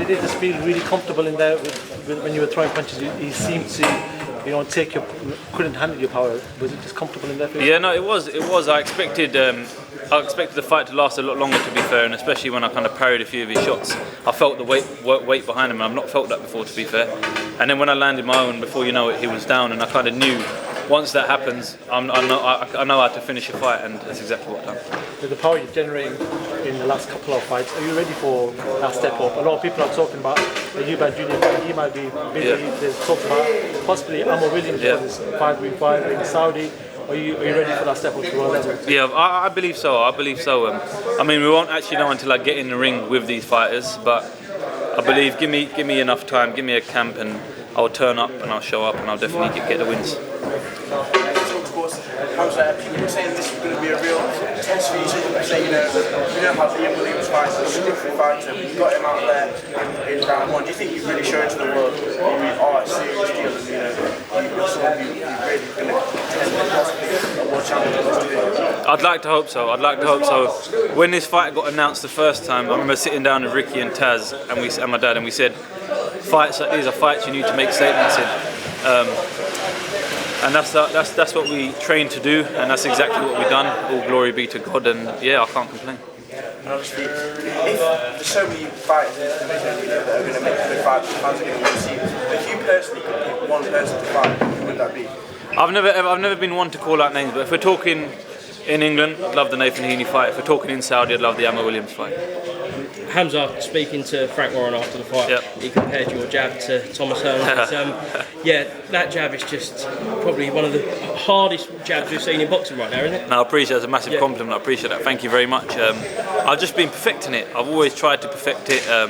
did it just feel really comfortable in there when you were throwing punches? He seemed to, take couldn't handle your power. Was it just comfortable in there for you? Yeah, no, it was. I expected the fight to last a lot longer, to be fair, and especially when I kind of parried a few of his shots. I felt the weight behind him, and I've not felt that before, to be fair. And then when I landed my own, before you know it, he was down, and I kind of knew once that happens, I know how to finish a fight, and that's exactly what I've done. With the power you're generating in the last couple of fights, are you ready for that step up? A lot of people are talking about the Eubank Jr. fight. He might be busy. Yeah. There's talk about possibly Ammo Williams for this 5v5 in Saudi. Are you ready for that step up to world level? Yeah, I believe so. I mean, we won't actually know until I get in the ring with these fighters, but I believe give me enough time, give me a camp, and I'll turn up and I'll show up and I'll definitely get the wins. People were saying this was going to be a real test for you. You know how Liam Williams fights, he's a different fighter. You got him out there in round one. Do you think you've really shown to the world you are a serious deal? And, you're someone who's really going to test the world champion? I'd like to hope so. When this fight got announced the first time, I remember sitting down with Ricky and Taz and my dad, and we said, fights like these are fights you need to make statements in. And that's what we trained to do, and that's exactly what we've done. All glory be to God, and yeah, I can't complain. And obviously, if there's so many fighters in this division that are going to make a good fight, fans are going to want to see. If you personally could pick one person to fight, who would that be? I've never been one to call out names, but if we're talking in England, I'd love the Nathan Heaney fight. If we're talking in Saudi, I'd love the Ammo Williams fight. Hamzah, speaking to Frank Warren after the fight, yep. He compared your jab to Thomas Hearns. Yeah, that jab is just probably one of the hardest jabs we've seen in boxing right now, isn't it? No, I appreciate it. It's a massive compliment. I appreciate that. Thank you very much. I've just been perfecting it. I've always tried to perfect it. I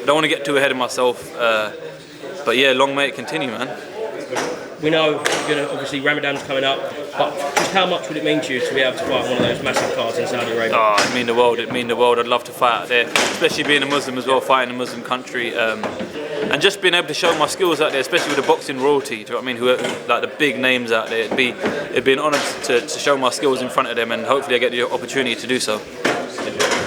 don't want to get too ahead of myself. But yeah, long may it continue, man. We know obviously Ramadan's coming up, but just how much would it mean to you to be able to fight one of those massive cards in Saudi Arabia? Oh, it'd mean the world. I'd love to fight out there, especially being a Muslim as well, fighting in a Muslim country, and just being able to show my skills out there, especially with the boxing royalty. Do you know what I mean? Who like the big names out there. It'd be an honour to show my skills in front of them, and hopefully I get the opportunity to do so.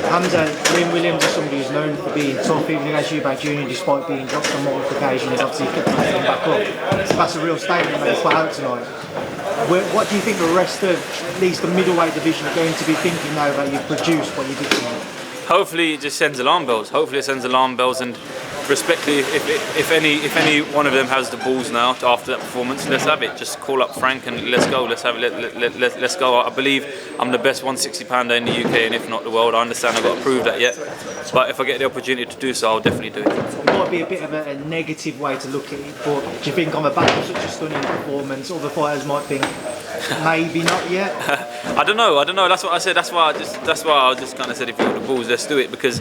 Hamzah, Liam Williams is somebody who's known for being tough, even against Janibek Jr., despite being dropped on multiple occasions. Obviously, kept on getting back up. So that's a real statement that he's put out tonight. What do you think the rest of, at least the middleweight division, are going to be thinking now that you've produced what you did tonight? Hopefully, it just sends alarm bells. And respectfully, if any one of them has the balls now after that performance, let's have it. Just call up Frank and let's go. Let's have it. Let's go. I believe I'm the best 160-pounder in the UK, and if not the world. I understand I've got to prove that yet, but if I get the opportunity to do so, I'll definitely do it. It might be a bit of a negative way to look at it, but do you think on the back of such a stunning performance, other fighters might think maybe not yet? I don't know. That's what I said. That's why I just kind of said, if you got the balls, let's do it. Because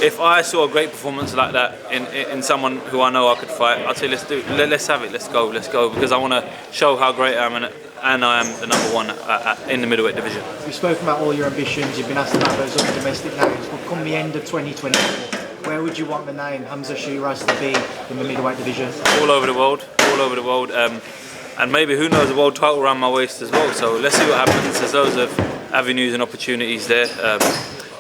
if I saw a great performance like that in someone who I know I could fight, I'd say let's do it. Let's have it. Let's go. Because I want to show how great I am, and I am the number one in the middleweight division. You've spoken about all your ambitions. You've been asked about those other domestic names. But come the end of 2024, where would you want the name Hamzah Sheeraz to be in the middleweight division? All over the world. And maybe, who knows, a world title around my waist as well. So let's see what happens. There's loads of avenues and opportunities there.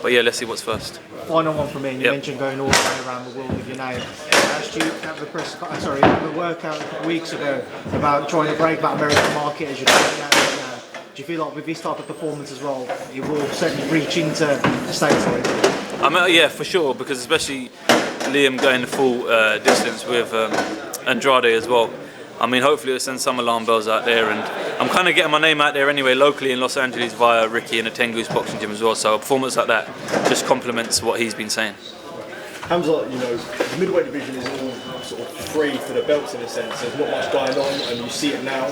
But yeah, let's see what's first. Final one from me. You mentioned going all the way around the world with your name. I asked you at the workout a couple weeks ago about trying to break that American market as you're doing that right now. Do you feel like with this type of performance as well, you will certainly reach into the States already? Yeah, for sure, because especially Liam going the full distance with Andrade as well. I mean, hopefully it'll send some alarm bells out there, and I'm kind of getting my name out there anyway locally in Los Angeles via Ricky and the Tengu's boxing gym as well, so a performance like that just complements what he's been saying. Hamzah, the middleweight division is all sort of free for the belts in a sense. There's not much going on, and you see it now,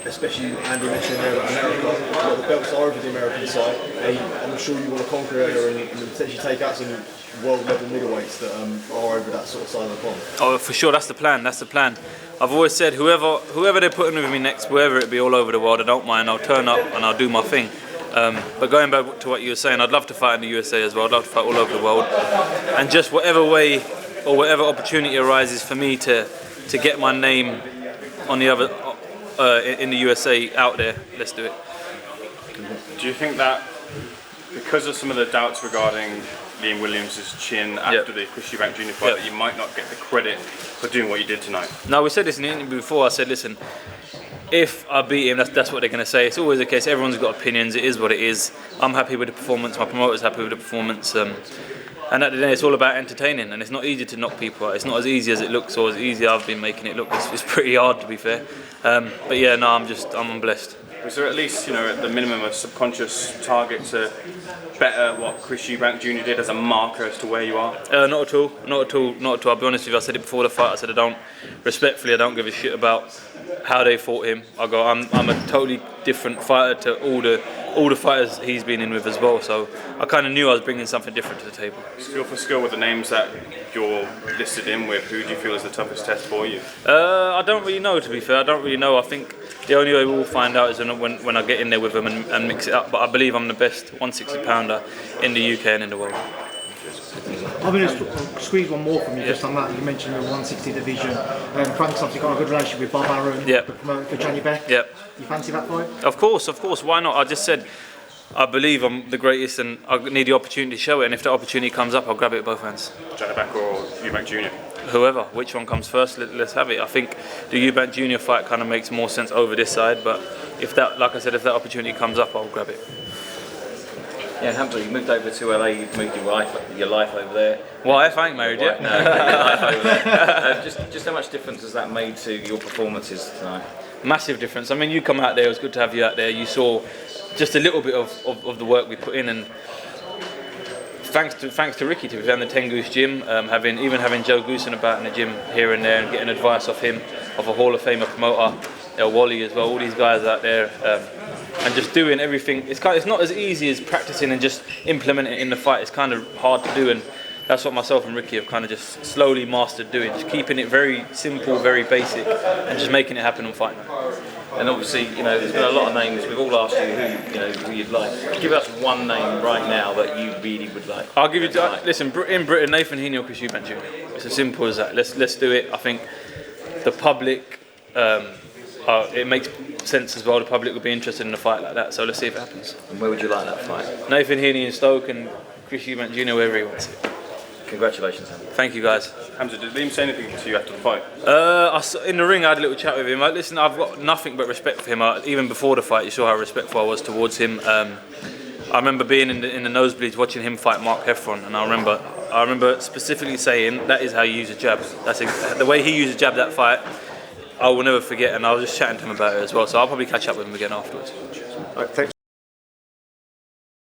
especially Andy mentioned there about America. The belts are over the American side, and I'm sure you want to conquer it and potentially take out some world level middleweights that are over that sort of side of the pond. Oh, for sure, that's the plan. I've always said whoever they're putting with me next, wherever it be all over the world, I don't mind. I'll turn up and I'll do my thing. But going back to what you were saying, I'd love to fight in the USA as well. I'd love to fight all over the world, and just whatever way or whatever opportunity arises for me to get my name on the other in the USA out there, let's do it. Do you think that because of some of the doubts regarding Liam Williams' chin after the Chris Eubank Jr. fight that you might not get the credit for doing what you did tonight? No, we said this in the interview before. I said, listen, if I beat him, that's what they're going to say. It's always the case. Everyone's got opinions. It is what it is. I'm happy with the performance. My promoter's happy with the performance. And at the end, it's all about entertaining. And it's not easy to knock people out. It's not as easy as it looks, or as easy as I've been making it look. It's pretty hard, to be fair. But yeah, no, I'm blessed. Was there at least, at the minimum, a subconscious target to better what Chris Eubank Jr. did as a marker as to where you are? Not at all. I'll be honest with you. I said it before the fight. I said I don't give a shit about how they fought him. I'm a totally different fighter to all the fighters he's been in with as well. So I kind of knew I was bringing something different to the table. Skill for skill with the names that you're listed in with, who do you feel is the toughest test for you? I don't really know, to be fair. I don't really know. I think the only way we'll find out is when I get in there with them and mix it up. But I believe I'm the best 160 pounder in the UK and in the world. I'm going to squeeze one more from you just on that. You mentioned the 160 division. Frank's obviously got a good relationship with Bob Aaron, the promoter for Janibek. You fancy that fight? Of course. Why not? I just said I believe I'm the greatest and I need the opportunity to show it. And if the opportunity comes up, I'll grab it with both hands. Janibek or Eubank Jr.? Whoever, which one comes first, let's have it. I think the Eubank Jr. fight kind of makes more sense over this side, but if that opportunity comes up, I'll grab it. Yeah, Hamzah, you moved over to LA, you've moved your life over there. Wife, I ain't married yet. No, your life over there. Just how much difference has that made to your performances tonight? Massive difference. I mean, you come out there, it was good to have you out there. You saw just a little bit of the work we put in, and thanks to Ricky to be in the 10 Goose gym, having Joe Goosen about in the gym here and there and getting advice off him, of a Hall of Famer promoter, El Wally as well, all these guys out there, and just doing everything. It's not as easy as practicing and just implementing it in the fight. It's kind of hard to do, and that's what myself and Ricky have kind of just slowly mastered doing, just keeping it very simple, very basic, and just making it happen on fight night. And obviously, there's been a lot of names. We've all asked you who you'd like. Give us one name right now that you really would like. I'll give you. Listen, in Britain, Nathan Heaney or Chris Eubank Jr. It's as simple as that. Let's do it. I think the public, it makes sense as well. The public would be interested in a fight like that. So let's see if it happens. And where would you like that fight? Nathan Heaney in Stoke and Chris Eubank Jr. wherever he wants it. Congratulations, Hamzah. Thank you, guys. Hamzah, did Liam say anything to you after the fight? In the ring, I had a little chat with him. Listen, I've got nothing but respect for him. Even before the fight, you saw how respectful I was towards him. I remember being in the nosebleeds watching him fight Mark Heffron, and I remember specifically saying that is how you use a jab. That's the way he used a jab that fight. I will never forget, and I was just chatting to him about it as well. So I'll probably catch up with him again afterwards. All right, thanks.